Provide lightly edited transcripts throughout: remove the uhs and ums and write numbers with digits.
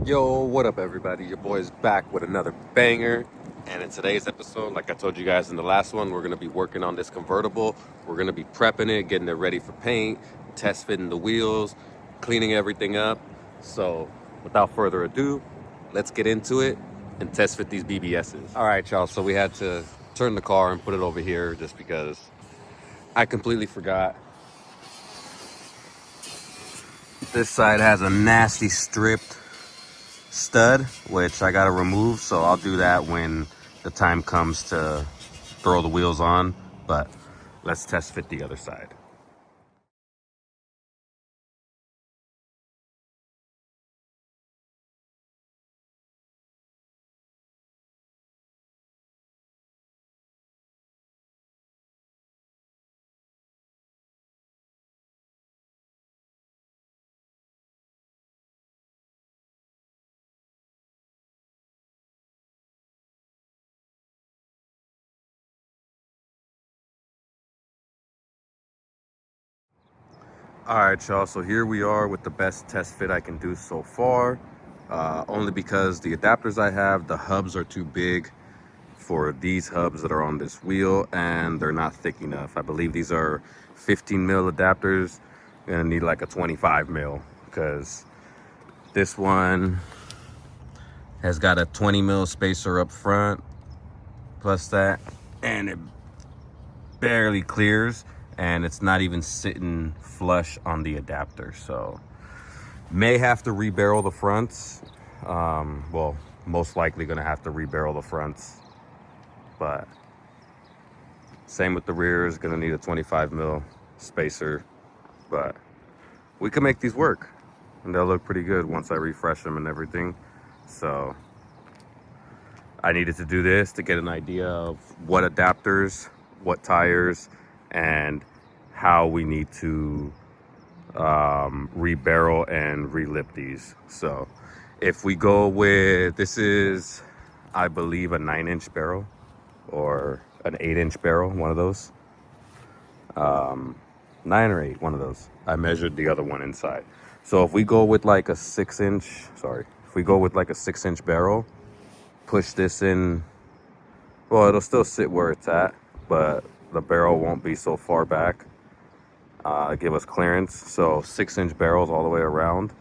Yo, what up, everybody? Your boy's back with another banger. And in today's episode, like I told you guys in the last one, we're going to be working on this convertible. We're going to be prepping it, getting it ready for paint, test fitting the wheels, cleaning everything up. So, without further ado, let's get into it and test fit these BBSs. All right, y'all. So, we had to turn the car and put it over here just because I completely forgot. This side has a nasty stripped stud, which I gotta remove, so I'll do that when the time comes to throw the wheels on. But let's test fit the other side. All right, y'all, so here we are with the best test fit I can do so far. Only because the adapters I have, the hubs are too big for these hubs that are on this wheel, and they're not thick enough. I believe these are 15 mil adapters. I'm gonna need like a 25 mil because this one has got a 20 mil spacer up front plus that, and it barely clears, and it's not even sitting flush on the adapter. So may have to rebarrel the fronts. Well, most likely gonna have to rebarrel the fronts, but same with the rears. Gonna need a 25 mil spacer, but we can make these work, and they'll look pretty good once I refresh them and everything. So I needed to do this to get an idea of what adapters, what tires, and how we need to rebarrel and relip these. So if we go with, this is, I believe, a 9-inch barrel or an 8-inch barrel, one of those. 9 or 8, one of those. I measured the other one inside. So if we go with like a 6-inch, if we go with like a 6-inch barrel, push this in, well, it'll still sit where it's at, but the barrel won't be so far back. Give us clearance. So 6-inch barrels all the way around.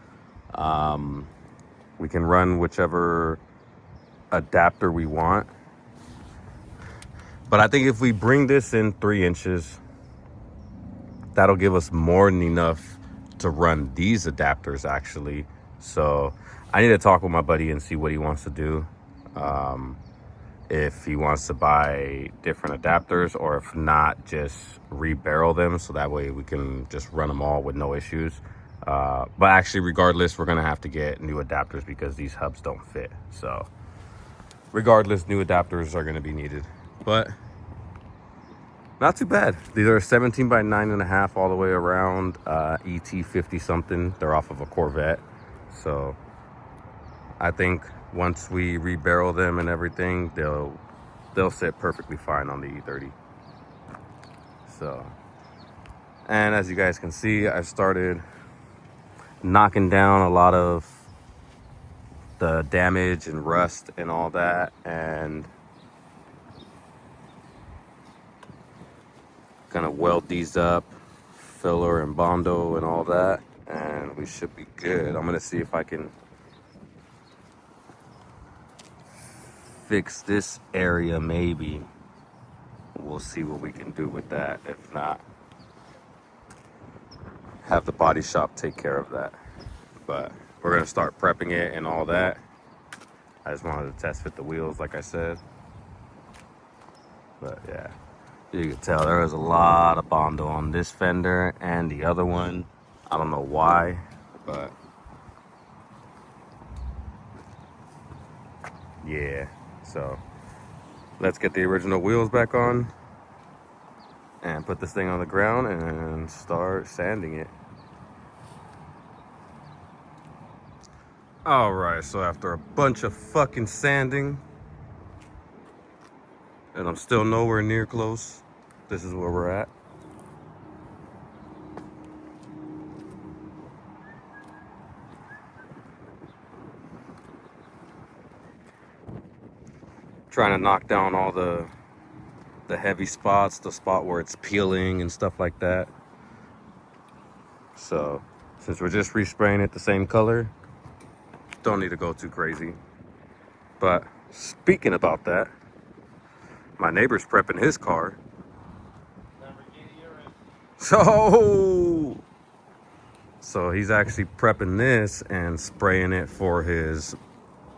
We can run whichever adapter we want. But I think if we bring this in 3 inches, that'll give us more than enough to run these adapters actually. So I need to talk with my buddy and see what he wants to do. If he wants to buy different adapters, or if not, just rebarrel them so that way we can just run them all with no issues. But actually, regardless, we're gonna have to get new adapters because these hubs don't fit. So regardless, new adapters are gonna be needed, but not too bad. These are 17 by 9.5 all the way around, ET50 something. They're off of a Corvette. So I think once we rebarrel them and everything, they'll sit perfectly fine on the E30. So, and as you guys can see, I started knocking down a lot of the damage and rust and all that, and gonna weld these up, filler and bondo and all that, and we should be good. I'm gonna see if I can fix this area maybe. We'll see what we can do with that. If not, have the body shop take care of that. But we're gonna start prepping it and all that. I just wanted to test fit the wheels, like I said. But yeah, you can tell there was a lot of bondo on this fender and the other one. I don't know why, but yeah. So let's get the original wheels back on and put this thing on the ground and start sanding it. All right, so after a bunch of fucking sanding, and I'm still nowhere near close, this is where we're at. trying to knock down all the heavy spots, the spot where it's peeling and stuff like that. So since we're just respraying it the same color, don't need to go too crazy. But speaking about that, my neighbor's prepping his car. So he's actually prepping this and spraying it for his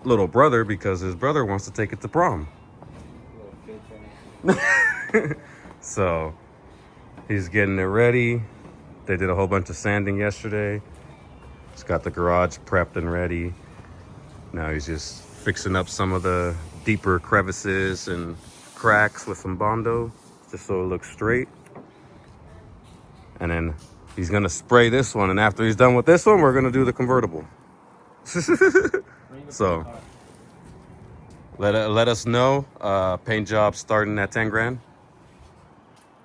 little brother because his brother wants to take it to prom. So he's getting it ready. They did a whole bunch of sanding yesterday. He's got the garage prepped and ready. Now he's just fixing up some of the deeper crevices and cracks with some Bondo just so it looks straight. And then he's gonna spray this one, and after he's done with this one, we're gonna do the convertible. So let us know. Paint job starting at 10 grand.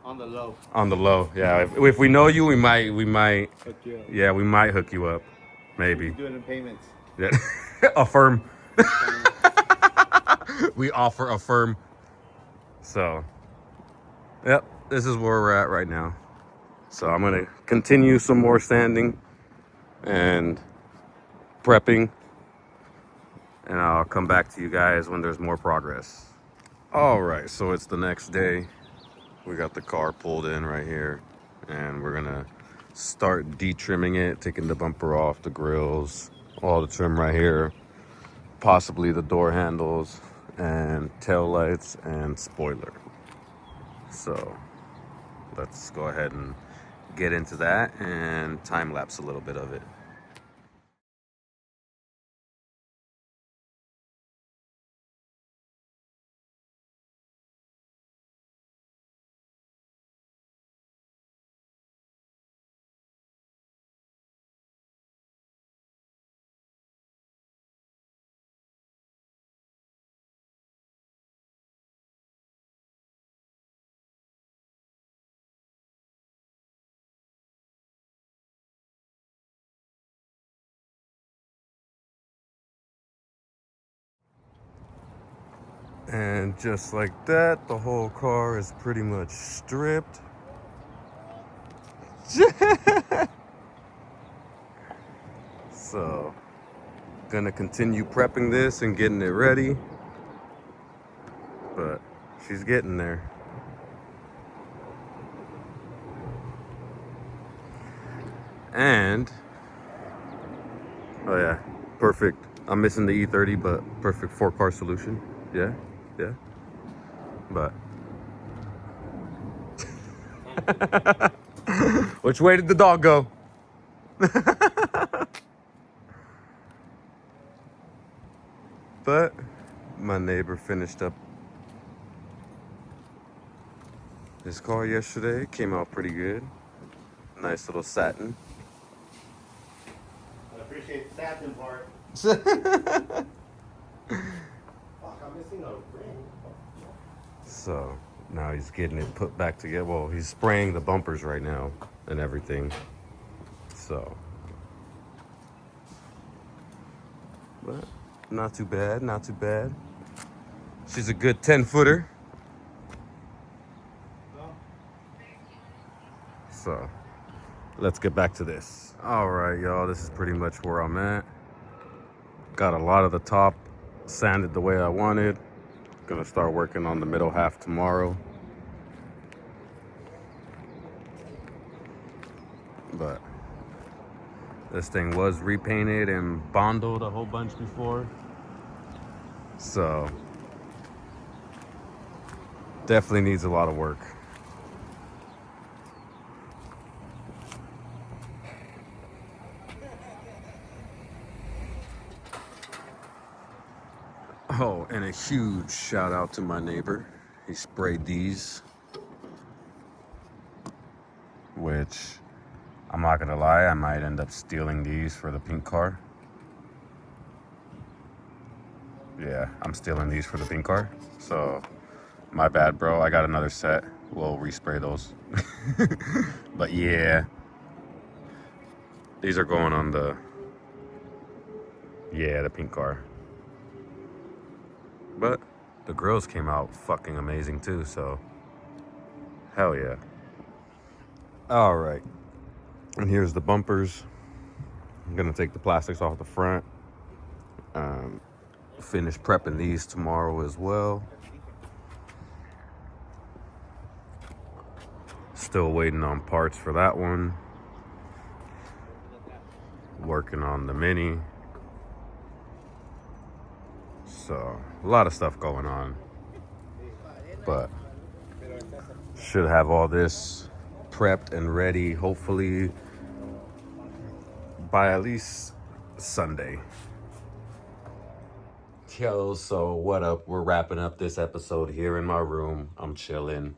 On the low. On the low, yeah. If we know you, we might. Hook you up. Yeah, we might hook you up. Maybe. Do it in payments. Yeah. Affirm. We offer a firm. So, yep, this is where we're at right now. So I'm gonna continue some more sanding and prepping, and I'll come back to you guys when there's more progress. All right, so it's the next day. We got the car pulled in right here, and we're gonna start de-trimming it, taking the bumper off, the grills, all the trim right here, possibly the door handles and tail lights and spoiler. So let's go ahead and get into that and time lapse a little bit of it. And just like that, the whole car is pretty much stripped. So, gonna continue prepping this and getting it ready. But she's getting there. And, oh yeah, perfect. I'm missing the E30, but perfect 4-car solution. Yeah, yeah. But which way did the dog go? But my neighbor finished up his car yesterday. Came out pretty good. Nice little satin. I appreciate the satin part. Fuck, I'm missing a ring. So now he's getting it put back together. Well, he's spraying the bumpers right now and everything. So, but not too bad, not too bad. She's a good 10-footer. So let's get back to this. All right, y'all, this is pretty much where I'm at. Got a lot of the top sanded the way I wanted. Gonna start working on the middle half tomorrow. But this thing was repainted and bondoed a whole bunch before. So definitely needs a lot of work. Oh, and a huge shout out to my neighbor. He sprayed these, which I'm not gonna lie, I might end up stealing these for the pink car. Yeah, I'm stealing these for the pink car. So my bad, bro. I got another set. We'll respray those. But yeah, these are going on the pink car. But the grills came out fucking amazing too, so hell yeah. All right, and here's the bumpers. I'm gonna take the plastics off the front. Finish prepping these tomorrow as well. Still waiting on parts for that one. Working on the Mini. So a lot of stuff going on, but should have all this prepped and ready hopefully by at least Sunday. Yo, so what up? We're wrapping up this episode here in my room. I'm chilling.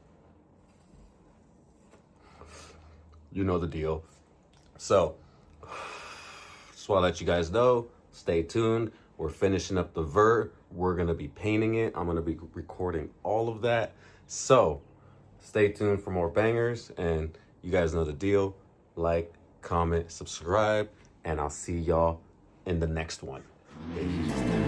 You know the deal. So, just want to let you guys know, stay tuned. We're finishing up the vert. We're going to be painting it. I'm going to be recording all of that. So, stay tuned for more bangers. And you guys know the deal. Like, comment, subscribe. And I'll see y'all in the next one. Peace.